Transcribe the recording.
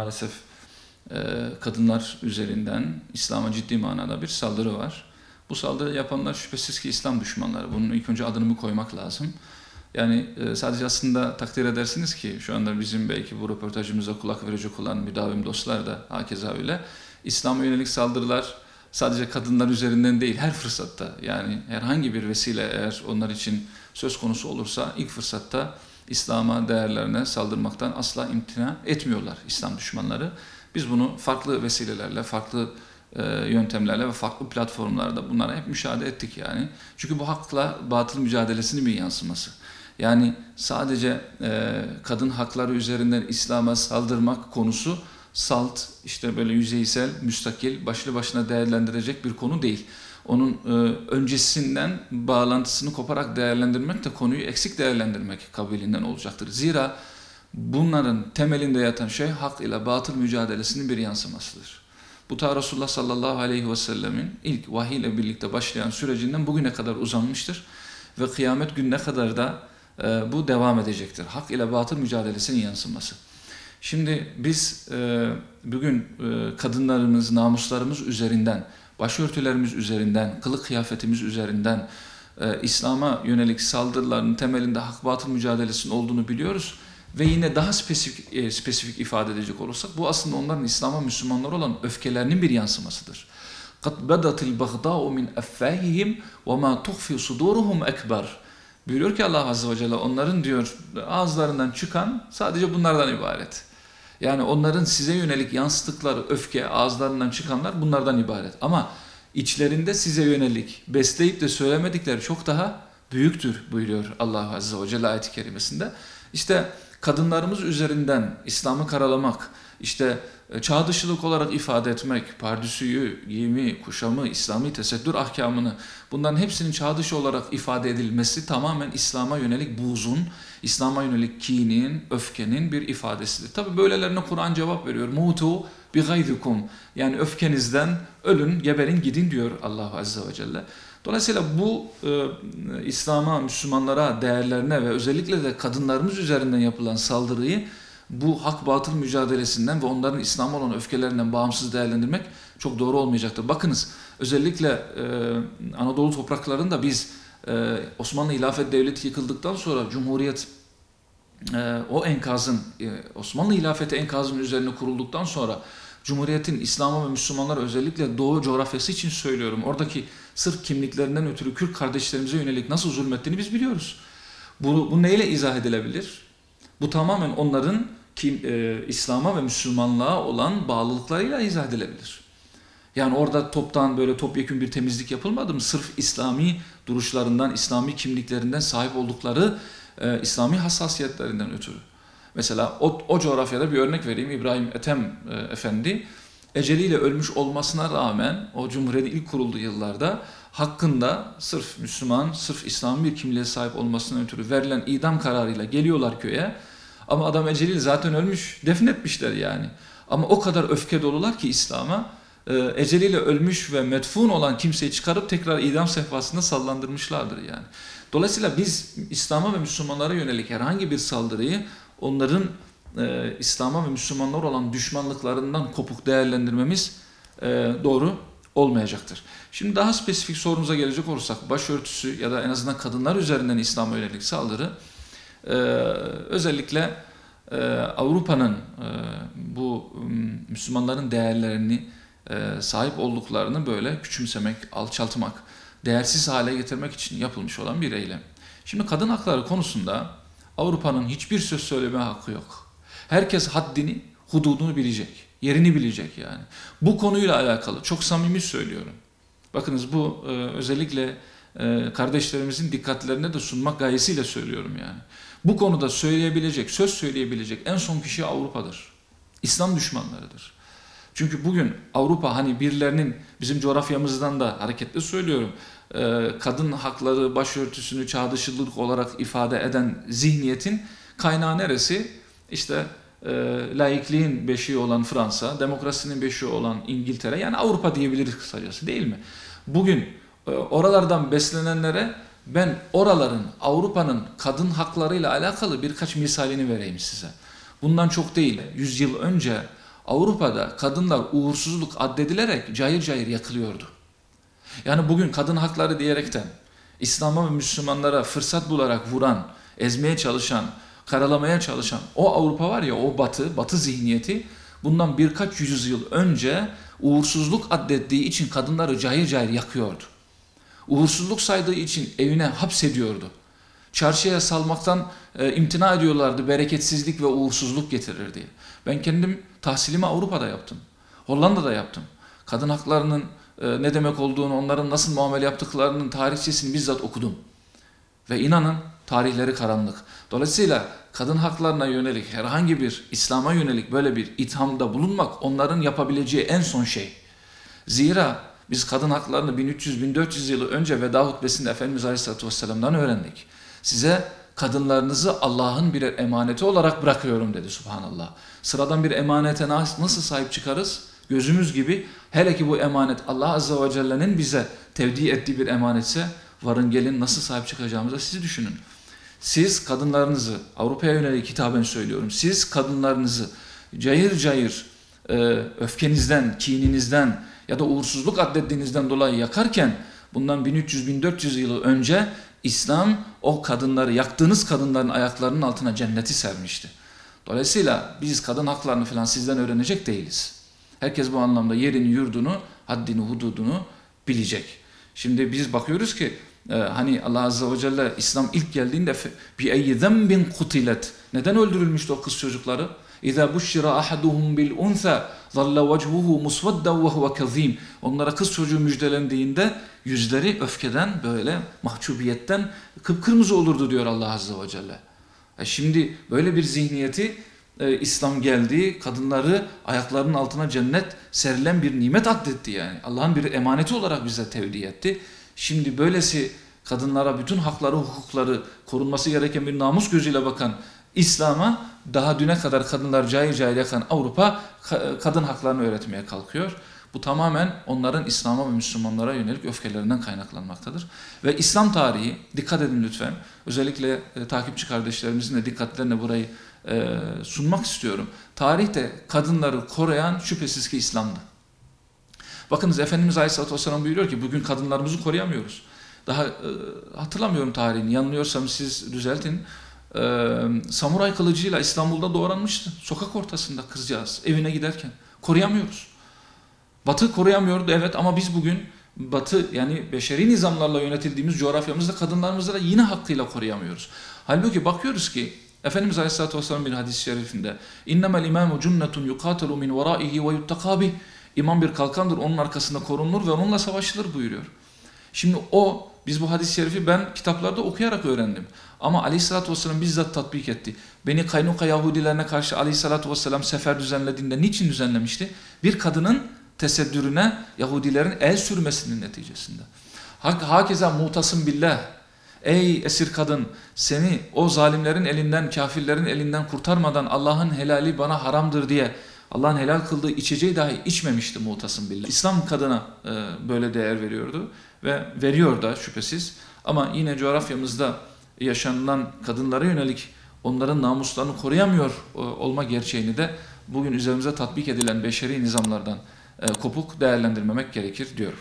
Maalesef kadınlar üzerinden İslam'a ciddi manada bir saldırı var. Bu saldırı yapanlar şüphesiz ki İslam düşmanları. Bunun ilk önce adını koymak lazım. Yani sadece aslında takdir edersiniz ki şu anda bizim belki bu röportajımıza kulak verecek olan müdavim dostlar da hakeza öyle. İslam'a yönelik saldırılar sadece kadınlar üzerinden değil, her fırsatta, yani herhangi bir vesile eğer onlar için söz konusu olursa ilk fırsatta İslam'a, değerlerine saldırmaktan asla imtina etmiyorlar İslam düşmanları. Biz bunu farklı vesilelerle, farklı yöntemlerle ve farklı platformlarda bunlara hep müşahede ettik yani. Çünkü bu hakla batıl mücadelesinin bir yansıması. Yani sadece kadın hakları üzerinden İslam'a saldırmak konusu salt, işte böyle yüzeysel, müstakil, başlı başına değerlendirecek bir konu değil. Onun öncesinden bağlantısını koparak değerlendirmek de konuyu eksik değerlendirmek kabiliğinden olacaktır. Zira bunların temelinde yatan şey hak ile batıl mücadelesinin bir yansımasıdır. Bu ta Resulullah sallallahu aleyhi ve sellemin ilk vahiy ile birlikte başlayan sürecinden bugüne kadar uzanmıştır. Ve kıyamet gününe kadar da bu devam edecektir. Hak ile batıl mücadelesinin yansıması. Şimdi biz bugün kadınlarımız, namuslarımız üzerinden, başörtülerimiz üzerinden, kılık kıyafetimiz üzerinden İslam'a yönelik saldırıların temelinde hak-batıl mücadelesinin olduğunu biliyoruz. Ve yine daha spesifik ifade edecek olursak bu aslında onların İslam'a, Müslümanlara olan öfkelerinin bir yansımasıdır. قَدْ بَدَتِ الْبَغْضَاءُ مِنْ أَفَّاهِهِمْ وَمَا تُخْفِي صُدُورُهُمْ اَكْبَرُ. Buyuruyor ki Allah Azze ve Celle onların diyor ağızlarından çıkan sadece bunlardan ibaret. Yani onların size yönelik yansıttıkları öfke, ağızlarından çıkanlar bunlardan ibaret. Ama içlerinde size yönelik besleyip de söylemedikleri çok daha büyüktür buyuruyor Allah Azze ve Celle ayet-i kerimesinde. İşte kadınlarımız üzerinden İslam'ı karalamak, işte çağ dışılık olarak ifade etmek, pardüsüyü, giyimi, kuşamı, İslami tesettür ahkamını, bunların hepsinin çağ dışı olarak ifade edilmesi tamamen İslam'a yönelik buğzun, İslam'a yönelik kinin, öfkenin bir ifadesidir. Tabi böylelerine Kur'an cevap veriyor. Mutu bi gayrikum. Yani öfkenizden ölün, geberin, gidin diyor Allah Azze ve Celle. Dolayısıyla bu İslam'a, Müslümanlara, değerlerine ve özellikle de kadınlarımız üzerinden yapılan saldırıyı bu hak-batıl mücadelesinden ve onların İslam'a olan öfkelerinden bağımsız değerlendirmek çok doğru olmayacaktır. Bakınız özellikle Anadolu topraklarında biz Osmanlı Hilafet Devleti yıkıldıktan sonra Cumhuriyet o enkazın, Osmanlı Hilafeti enkazının üzerine kurulduktan sonra Cumhuriyet'in İslam'a ve Müslümanlara özellikle Doğu coğrafyası için söylüyorum. Oradaki sırf kimliklerinden ötürü Kürt kardeşlerimize yönelik nasıl zulmettiğini biz biliyoruz. Bu neyle izah edilebilir? Bu tamamen onların İslam'a ve Müslümanlığa olan bağlılıklarıyla izah edilebilir. Yani orada toptan böyle topyekün bir temizlik yapılmadı mı? Sırf İslami duruşlarından, İslami kimliklerinden sahip oldukları İslami hassasiyetlerinden ötürü. Mesela o coğrafyada bir örnek vereyim. İbrahim Ethem Efendi eceliyle ölmüş olmasına rağmen o Cumhuriyet'in ilk kurulduğu yıllarda hakkında sırf Müslüman, sırf İslami bir kimliğe sahip olmasından ötürü verilen idam kararıyla geliyorlar köye. Ama adam eceliyle zaten ölmüş, defnetmişler yani. Ama o kadar öfke dolular ki İslam'a eceliyle ölmüş ve medfun olan kimseyi çıkarıp tekrar idam sehpasında sallandırmışlardır yani. Dolayısıyla biz İslam'a ve Müslümanlara yönelik herhangi bir saldırıyı onların İslam'a ve Müslümanlara olan düşmanlıklarından kopuk değerlendirmemiz doğru olmayacaktır. Şimdi daha spesifik sorumuza gelecek olursak başörtüsü ya da en azından kadınlar üzerinden İslam'a yönelik saldırı özellikle Avrupa'nın bu Müslümanların değerlerini sahip olduklarını böyle küçümsemek, alçaltmak, değersiz hale getirmek için yapılmış olan bir eylem. Şimdi kadın hakları konusunda Avrupa'nın hiçbir söz söyleme hakkı yok. Herkes haddini, hududunu bilecek, yerini bilecek yani. Bu konuyla alakalı çok samimi söylüyorum. Bakınız bu özellikle kardeşlerimizin dikkatlerine de sunmak gayesiyle söylüyorum yani. Bu konuda söyleyebilecek, söz söyleyebilecek en son kişi Avrupa'dır. İslam düşmanlarıdır. Çünkü bugün Avrupa hani birilerinin bizim coğrafyamızdan da hareketle söylüyorum kadın hakları, başörtüsünü çağ dışılık olarak ifade eden zihniyetin kaynağı neresi? İşte laikliğin beşiği olan Fransa, demokrasinin beşiği olan İngiltere yani Avrupa diyebiliriz kısacası değil mi? Bugün oralardan beslenenlere ben oraların Avrupa'nın kadın haklarıyla alakalı birkaç misalini vereyim size. Bundan çok değil 100 yıl önce Avrupa'da kadınlar uğursuzluk addedilerek cayır cayır yakılıyordu. Yani bugün kadın hakları diyerekten İslam'a ve Müslümanlara fırsat bularak vuran, ezmeye çalışan, karalamaya çalışan o Avrupa var ya, o batı zihniyeti bundan birkaç yüzyıl önce uğursuzluk addettiği için kadınları cayır cayır yakıyordu. Uğursuzluk saydığı için evine hapsediyordu. Çarşıya salmaktan imtina ediyorlardı, bereketsizlik ve uğursuzluk getirir diye. Ben kendim tahsilimi Avrupa'da yaptım. Hollanda'da yaptım. Kadın haklarının ne demek olduğunu, onların nasıl muamele yaptıklarının tarihçesini bizzat okudum. Ve inanın tarihleri karanlık. Dolayısıyla kadın haklarına yönelik herhangi bir, İslam'a yönelik böyle bir ithamda bulunmak onların yapabileceği en son şey. Zira biz kadın haklarını 1300-1400 yılı önce veda hutbesinde Efendimiz Aleyhisselatü Vesselam'dan öğrendik. Size kadınlarınızı Allah'ın birer emaneti olarak bırakıyorum dedi, subhanallah. Sıradan bir emanete nasıl sahip çıkarız? Gözümüz gibi, hele ki bu emanet Allah Azze ve Celle'nin bize tevdi ettiği bir emanetse, varın gelin nasıl sahip çıkacağımıza siz düşünün. Siz kadınlarınızı, Avrupa'ya yönelik hitaben söylüyorum, siz kadınlarınızı cayır cayır öfkenizden, kininizden ya da uğursuzluk addettiğinizden dolayı yakarken, bundan 1300-1400 yıl önce İslam o kadınları, yaktığınız kadınların ayaklarının altına cenneti sermişti. Dolayısıyla biz kadın haklarını falan sizden öğrenecek değiliz. Herkes bu anlamda yerini, yurdunu, haddini, hududunu bilecek. Şimdi biz bakıyoruz ki hani Allah Azze ve Celle İslam ilk geldiğinde بِاَيِّ ذَنْبٍ قُتِلَتْ neden öldürülmüştü o kız çocukları? اِذَا بُشِّرَ أَحَدُهُمْ بِالْاُنْثَى ظَلَّ وَجْهُهُ مُسْوَدًّا وَهُوَ كَظِيمٌ onlara kız çocuğu müjdelendiğinde yüzleri öfkeden, böyle mahcubiyetten kıpkırmızı olurdu diyor Allah Azze ve Celle. Şimdi böyle bir zihniyeti İslam geldi, kadınları ayaklarının altına cennet serilen bir nimet addetti yani. Allah'ın bir emaneti olarak bize tevdi etti. Şimdi böylesi kadınlara bütün hakları, hukukları korunması gereken bir namus gözüyle bakan İslam'a daha düne kadar kadınlar cahil cahil yakan Avrupa kadın haklarını öğretmeye kalkıyor. Bu tamamen onların İslam'a ve Müslümanlara yönelik öfkelerinden kaynaklanmaktadır. Ve İslam tarihi, dikkat edin lütfen, özellikle takipçi kardeşlerimizin de dikkatlerine burayı sunmak istiyorum. Tarihte kadınları koruyan şüphesiz ki İslam'dı. Bakınız Efendimiz Aleyhisselatü Vesselam buyuruyor ki bugün kadınlarımızı koruyamıyoruz. Daha hatırlamıyorum tarihini, yanılıyorsam siz düzeltin. Samuray kılıcıyla İstanbul'da doğranmıştı. Sokak ortasında kızcağız evine giderken. Koruyamıyoruz. Batı koruyamıyordu evet, ama biz bugün Batı, yani beşeri nizamlarla yönetildiğimiz coğrafyamızda kadınlarımızı da yine hakkıyla koruyamıyoruz. Halbuki bakıyoruz ki Efendimiz Aleyhisselatü Vesselam bir hadis-i şerifinde اِنَّمَا الْاِمَامُ جُنَّةٌ يُقَاتَلُ مِنْ وَرَائِهِ وَيُتَّقَابِ İmam bir kalkandır, onun arkasında korunur ve onunla savaşılır buyuruyor. Şimdi biz bu hadis-i şerifi ben kitaplarda okuyarak öğrendim. Ama Aleyhisselatü Vesselam bizzat tatbik etti. Beni Kaynuka Yahudilerine karşı Aleyhisselatü Vesselam sefer düzenlediğinde niçin düzenlemişti? Bir kadının tesettürüne Yahudilerin el sürmesinin neticesinde. Hakeza mutasım billah. Ey esir kadın, seni o zalimlerin elinden, kafirlerin elinden kurtarmadan Allah'ın helali bana haramdır diye Allah'ın helal kıldığı içeceği dahi içmemişti mutasım billah. İslam kadına böyle değer veriyordu ve veriyor da şüphesiz. Ama yine coğrafyamızda yaşanılan kadınlara yönelik onların namuslarını koruyamıyor olma gerçeğini de bugün üzerimize tatbik edilen beşeri nizamlardan kopuk değerlendirmemek gerekir diyorum.